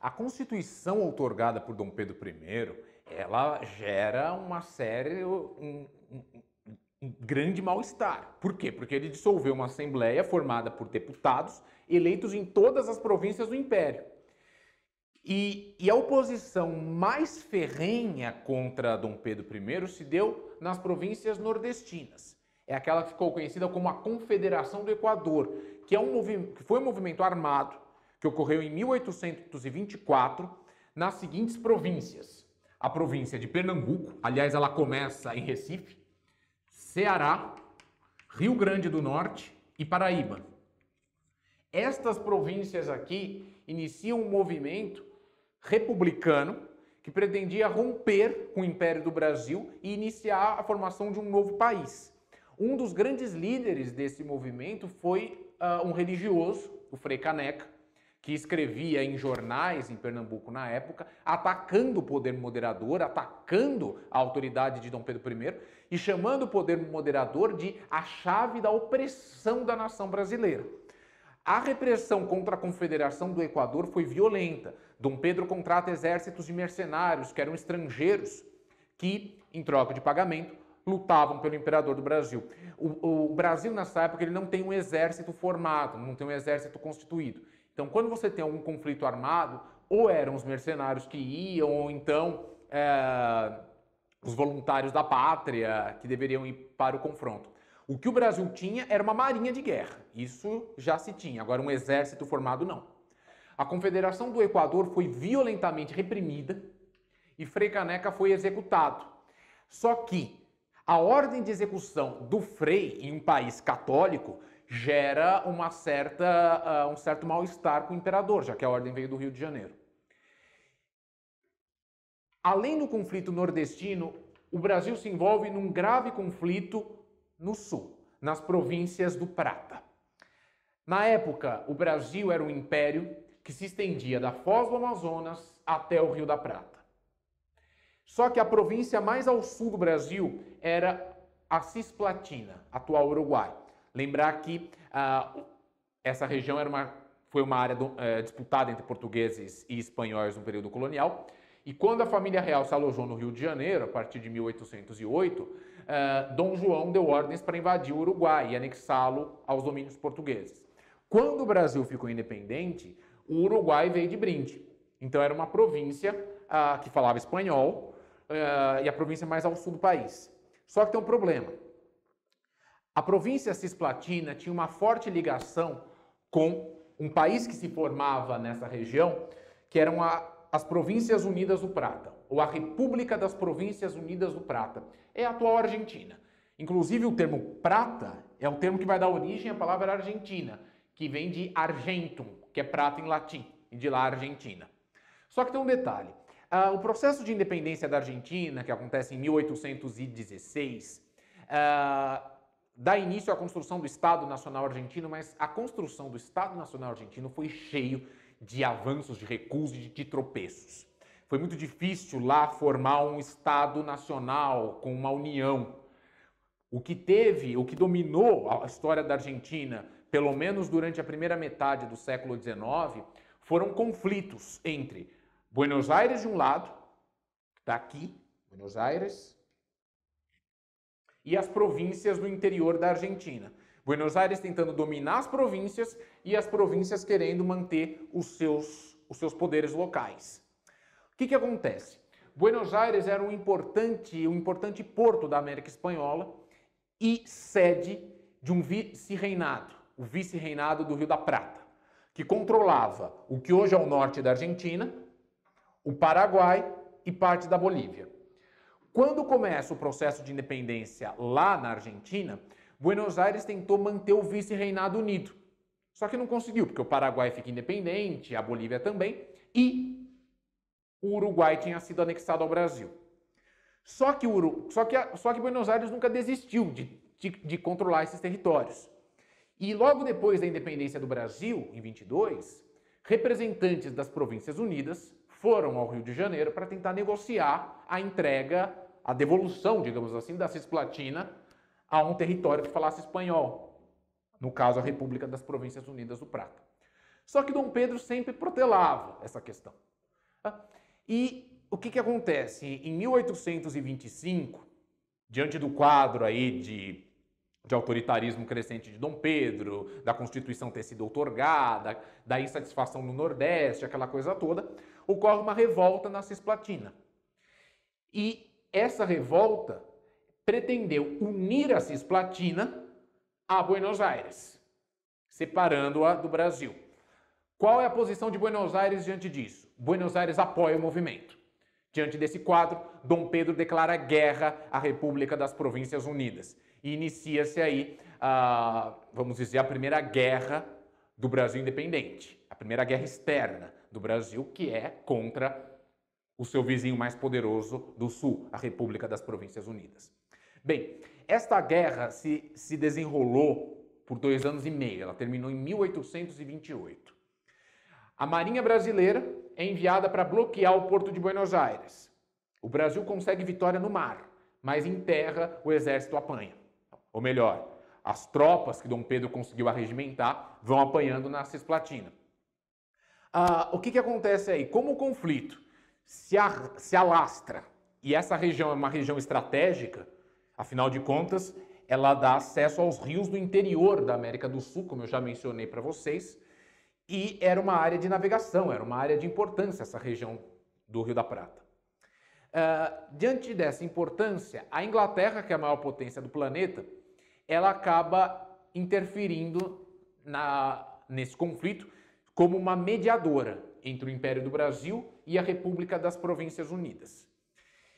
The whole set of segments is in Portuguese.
A Constituição outorgada por Dom Pedro I, ela gera uma série, um grande mal-estar. Por quê? Porque ele dissolveu uma assembleia formada por deputados eleitos em todas as províncias do Império. E a oposição mais ferrenha contra Dom Pedro I se deu nas províncias nordestinas. É aquela que ficou conhecida como a Confederação do Equador, que foi um movimento armado que ocorreu em 1824 nas seguintes províncias. A província de Pernambuco, aliás, ela começa em Recife, Ceará, Rio Grande do Norte e Paraíba. Estas províncias aqui iniciam um movimento republicano que pretendia romper com o Império do Brasil e iniciar a formação de um novo país. Um dos grandes líderes desse movimento foi um religioso, o Frei Caneca, que escrevia em jornais em Pernambuco na época, atacando o poder moderador, atacando a autoridade de Dom Pedro I e chamando o poder moderador de a chave da opressão da nação brasileira. A repressão contra a Confederação do Equador foi violenta. Dom Pedro contrata exércitos de mercenários, que eram estrangeiros, que, em troca de pagamento, lutavam pelo imperador do Brasil. O Brasil, nessa época, ele não tem um exército formado, não tem um exército constituído. Então, quando você tem algum conflito armado, ou eram os mercenários que iam, ou então os voluntários da pátria que deveriam ir para o confronto. O que o Brasil tinha era uma marinha de guerra, isso já se tinha, agora um exército formado não. A Confederação do Equador foi violentamente reprimida e Frei Caneca foi executado. Só que a ordem de execução do Frei em um país católico gera um certo mal-estar com o imperador, já que a ordem veio do Rio de Janeiro. Além do conflito nordestino, o Brasil se envolve num grave conflito no sul, nas províncias do Prata. Na época, o Brasil era um império que se estendia da Foz do Amazonas até o Rio da Prata. Só que a província mais ao sul do Brasil era a Cisplatina, atual Uruguai. Lembrar que essa região foi uma área disputada entre portugueses e espanhóis no período colonial. E quando a família real se alojou no Rio de Janeiro, a partir de 1808, Dom João deu ordens para invadir o Uruguai e anexá-lo aos domínios portugueses. Quando o Brasil ficou independente, o Uruguai veio de brinde. Então era uma província que falava espanhol e a província mais ao sul do país. Só que tem um problema. A província cisplatina tinha uma forte ligação com um país que se formava nessa região, que eram as Províncias Unidas do Prata, ou a República das Províncias Unidas do Prata. É a atual Argentina. Inclusive o termo prata é o termo que vai dar origem à palavra Argentina, que vem de argentum, que é prata em latim, e de lá Argentina. Só que tem um detalhe. O processo de independência da Argentina, que acontece em 1816, dá início à construção do Estado Nacional Argentino, mas a construção do Estado Nacional Argentino foi cheio de avanços, de recuos e de tropeços. Foi muito difícil lá formar um Estado nacional com uma união. O que dominou a história da Argentina, pelo menos durante a primeira metade do século XIX, foram conflitos entre Buenos Aires de um lado, que está aqui, Buenos Aires, e as províncias do interior da Argentina. Buenos Aires tentando dominar as províncias e as províncias querendo manter os seus poderes locais. O que acontece? Buenos Aires era um importante porto da América Espanhola e sede de um vice-reinado, o vice-reinado do Rio da Prata, que controlava o que hoje é o norte da Argentina, o Paraguai e parte da Bolívia. Quando começa o processo de independência lá na Argentina, Buenos Aires tentou manter o vice-reinado unido. Só que não conseguiu, porque o Paraguai fica independente, a Bolívia também, e o Uruguai tinha sido anexado ao Brasil. Só que Buenos Aires nunca desistiu de controlar esses territórios. E logo depois da independência do Brasil, em 22, representantes das Províncias Unidas foram ao Rio de Janeiro para tentar negociar a entrega, a devolução, digamos assim, da Cisplatina a um território que falasse espanhol, no caso a República das Províncias Unidas do Prata. Só que Dom Pedro sempre protelava essa questão. Tá? E o que acontece? Em 1825, diante do quadro aí de autoritarismo crescente de Dom Pedro, da Constituição ter sido outorgada, da insatisfação no Nordeste, aquela coisa toda, ocorre uma revolta na Cisplatina. E essa revolta pretendeu unir a Cisplatina a Buenos Aires, separando-a do Brasil. Qual é a posição de Buenos Aires diante disso? Buenos Aires apoia o movimento. Diante desse quadro, Dom Pedro declara guerra à República das Províncias Unidas. E inicia-se aí, vamos dizer, a primeira guerra do Brasil independente. A primeira guerra externa do Brasil, que é contra o seu vizinho mais poderoso do Sul, a República das Províncias Unidas. Bem, esta guerra se desenrolou por 2 anos e meio. Ela terminou em 1828. A Marinha Brasileira é enviada para bloquear o Porto de Buenos Aires. O Brasil consegue vitória no mar, mas em terra o exército apanha. Ou melhor, as tropas que Dom Pedro conseguiu arregimentar vão apanhando na Cisplatina. O que acontece aí? Como o conflito se alastra e essa região é uma região estratégica, afinal de contas, ela dá acesso aos rios do interior da América do Sul, como eu já mencionei para vocês, e era uma área de navegação, era uma área de importância essa região do Rio da Prata. Diante dessa importância, a Inglaterra, que é a maior potência do planeta, ela acaba interferindo nesse conflito como uma mediadora entre o Império do Brasil e a República das Províncias Unidas.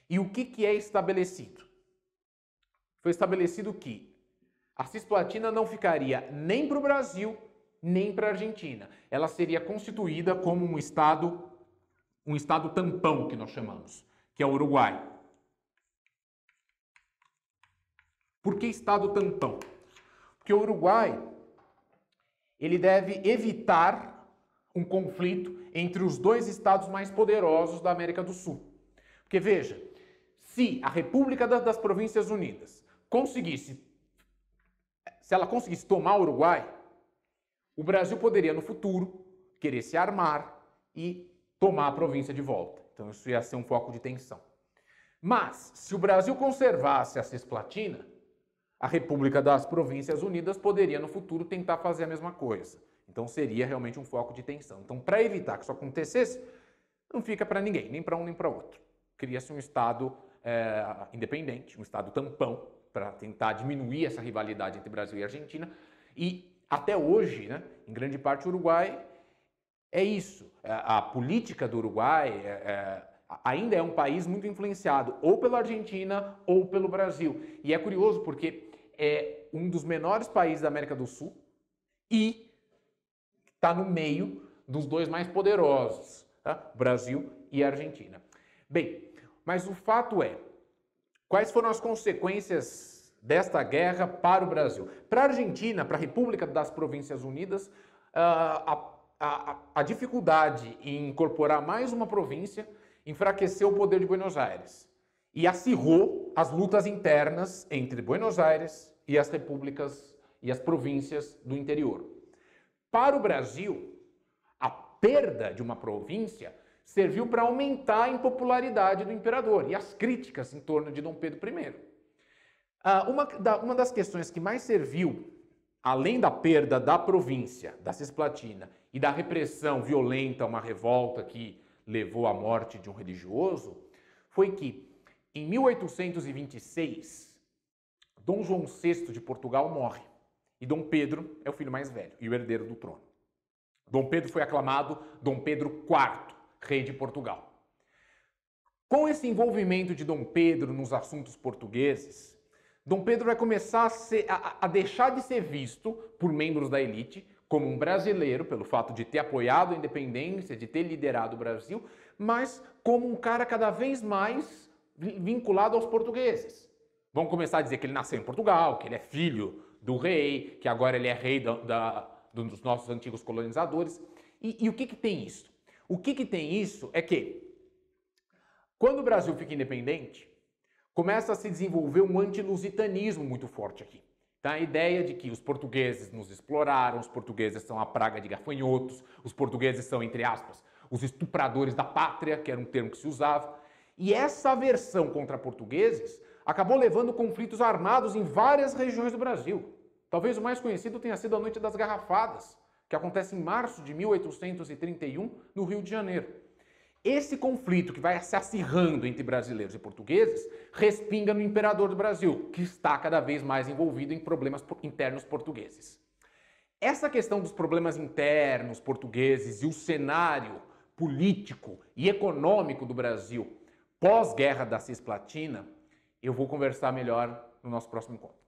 E o que é estabelecido? Foi estabelecido que a Cisplatina não ficaria nem para o Brasil, nem para a Argentina. Ela seria constituída como um estado tampão, que nós chamamos, que é o Uruguai. Por que estado tampão? Porque o Uruguai ele deve evitar um conflito entre os 2 estados mais poderosos da América do Sul. Porque veja, se a República das Províncias Unidas se ela conseguisse tomar o Uruguai, o Brasil poderia no futuro querer se armar e tomar a província de volta. Então isso ia ser um foco de tensão. Mas, se o Brasil conservasse a Cisplatina, a República das Províncias Unidas poderia no futuro tentar fazer a mesma coisa. Então seria realmente um foco de tensão. Então, para evitar que isso acontecesse, não fica para ninguém, nem para um nem para outro. Cria-se um Estado independente, um Estado tampão, para tentar diminuir essa rivalidade entre Brasil e Argentina. E até hoje, né, em grande parte, o Uruguai é isso. A política do Uruguai ainda é um país muito influenciado ou pela Argentina ou pelo Brasil. E é curioso porque é um dos menores países da América do Sul e está no meio dos 2 mais poderosos, tá? Brasil e Argentina. Bem, mas o fato é, quais foram as consequências desta guerra para o Brasil? Para a Argentina, para a República das Províncias Unidas, a dificuldade em incorporar mais uma província enfraqueceu o poder de Buenos Aires e acirrou as lutas internas entre Buenos Aires e as repúblicas e as províncias do interior. Para o Brasil, a perda de uma província serviu para aumentar a impopularidade do imperador e as críticas em torno de Dom Pedro I. Uma das questões que mais serviu, além da perda da província, da Cisplatina, e da repressão violenta a uma revolta que levou à morte de um religioso, foi que, em 1826, Dom João VI de Portugal morre. E Dom Pedro é o filho mais velho e o herdeiro do trono. Dom Pedro foi aclamado Dom Pedro IV, rei de Portugal. Com esse envolvimento de Dom Pedro nos assuntos portugueses, Dom Pedro vai começar a deixar de ser visto por membros da elite como um brasileiro, pelo fato de ter apoiado a independência, de ter liderado o Brasil, mas como um cara cada vez mais vinculado aos portugueses. Vão começar a dizer que ele nasceu em Portugal, que ele é filho do rei, que agora ele é rei dos nossos antigos colonizadores. E o que tem isso? O que tem isso é que, quando o Brasil fica independente, começa a se desenvolver um antilusitanismo muito forte aqui. Tá? A ideia de que os portugueses nos exploraram, os portugueses são a praga de gafanhotos, os portugueses são, entre aspas, os estupradores da pátria, que era um termo que se usava. E essa aversão contra portugueses acabou levando conflitos armados em várias regiões do Brasil. Talvez o mais conhecido tenha sido a Noite das Garrafadas, que acontece em março de 1831, no Rio de Janeiro. Esse conflito que vai se acirrando entre brasileiros e portugueses respinga no imperador do Brasil, que está cada vez mais envolvido em problemas internos portugueses. Essa questão dos problemas internos portugueses e o cenário político e econômico do Brasil pós-guerra da Cisplatina, eu vou conversar melhor no nosso próximo encontro.